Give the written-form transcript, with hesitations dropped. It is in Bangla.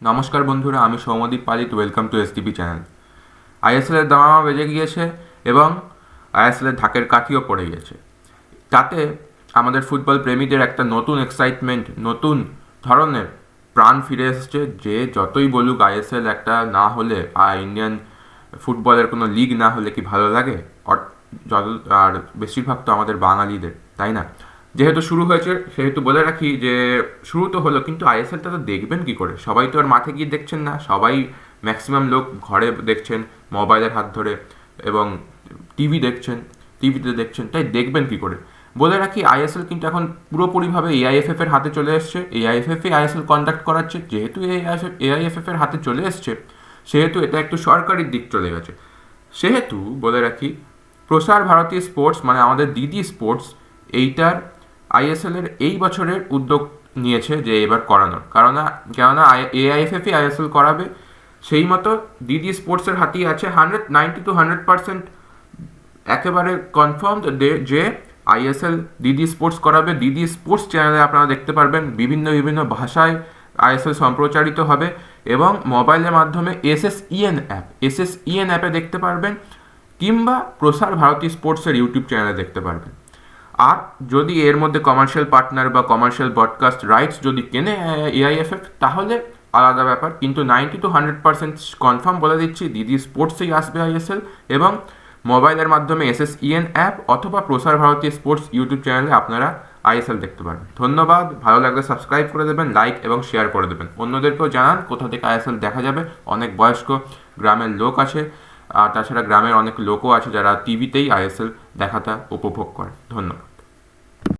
নমস্কার বন্ধুরা, আমি Soumyadeep Palit. Welcome to STP channel. আইএসএলের দামামা বেজে গিয়েছে এবং আইএসএলের ঢাকের কাঠিও পড়ে গেছে। তাতে আমাদের ফুটবল প্রেমীদের একটা নতুন এক্সাইটমেন্ট, নতুন ধরনের প্রাণ ফিরে এসেছে। যে যতই বলুক আইএসএল একটা না হলে, ইন্ডিয়ান ফুটবলের কোনো লিগ না হলে কি ভালো লাগে? যত আর বেশিরভাগ তো আমাদের বাঙালিদের, তাই না? যেহেতু শুরু হয়েছে সেহেতু বলে রাখি যে শুরু তো হলো, কিন্তু আইএসএলটা তো দেখবেন কি করে? সবাই তো আর মাঠে গিয়ে দেখছেন না, সবাই ম্যাক্সিমাম লোক ঘরে দেখছেন মোবাইলের হাত ধরে, এবং টিভিতে দেখছেন, তাই দেখবেন কি করে? বলে রাখি, আইএসএল কিন্তু এখন পুরোপুরিভাবে এআইএফএফ এর হাতে চলে এসছে। এআইএফএফ আইএসএল কন্ডাক্ট করাচ্ছে। যেহেতু এআইএফএফ এর হাতে চলে এসছে, সেহেতু এটা একটু সরকারি দিক চলে গেছে। সেহেতু বলে রাখি, প্রসার ভারতী স্পোর্টস মানে আমাদের ডিডি স্পোর্টস এইটার আইএসএল এর এই বছরের উদ্যোগ নিয়েছে যে এবার করানোর, কেননা এআইএফএফই আইএসএল করাবে। সেই মতো ডিডি স্পোর্টসের হাতেই আছে 100% একেবারে কনফার্ম যে আইএসএল ডিডি স্পোর্টস করাবে। ডিডি স্পোর্টস চ্যানেলে আপনারা দেখতে পারবেন, বিভিন্ন বিভিন্ন ভাষায় আইএসএল সম্প্রচারিত হবে, এবং মোবাইলের মাধ্যমে এসএসইএন অ্যাপে দেখতে পারবেন, কিংবা প্রসার ভারতী স্পোর্টসের ইউটিউব চ্যানেলে দেখতে পারবেন। আর যদি এর মধ্যে কমার্শিয়াল পার্টনার বা কমার্শিয়াল ব্রডকাস্ট রাইটস যদি কেনে এআইএফএফ, তাহলে আলাদা ব্যাপার। কিন্তু 90 to 100% কনফার্ম বলে দিচ্ছি, ডিডি স্পোর্টসেই আসবে আইএসএল, এবং মোবাইলের মাধ্যমে এসএসইএন অ্যাপ অথবা প্রসার ভারতী স্পোর্টস ইউটিউব চ্যানেলে আপনারা আইএসএল দেখতে পারবেন। ধন্যবাদ। ভালো লাগলে সাবস্ক্রাইব করে দেবেন, লাইক এবং শেয়ার করে দেবেন। অন্যদেরকেও জানান কোথা থেকে আইএসএল দেখা যাবে। অনেক বয়স্ক গ্রামের লোক আছে, আর তাছাড়া গ্রামের অনেক লোকও আছে যারা টিভিতেই আইএসএল দেখাটা উপভোগ করে। ধন্যবাদ।